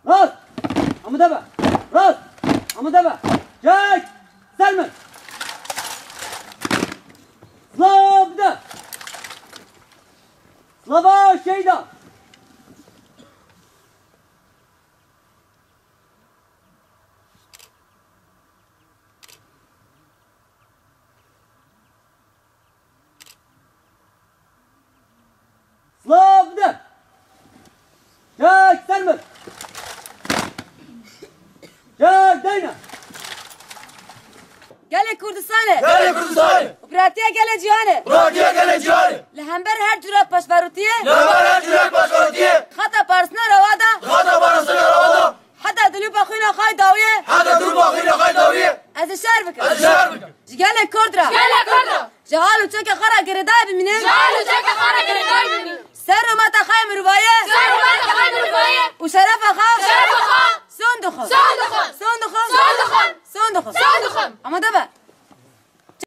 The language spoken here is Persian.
راست آماده به راست آماده به جای سلمت سلابده سلابا شیدا سلابده جای سلمت جای دینا گل کردستانه گل کردستانه براتیه گل جهانه براتیه گل جهانه لهمبر هر جورا پشبروتیه لهمبر هر جورا پشبروتیه خطا پارسنا روادا خطا پارسنا روادا حتی دلو باخوینا خای داویه حتی دلو باخوینا خای داویه از شهر بکن از شهر بکن گل کردرا جهالو چک خرا گردای ببینه سر و مت خای مروایه و شرف خا صندوق صندوق آماده به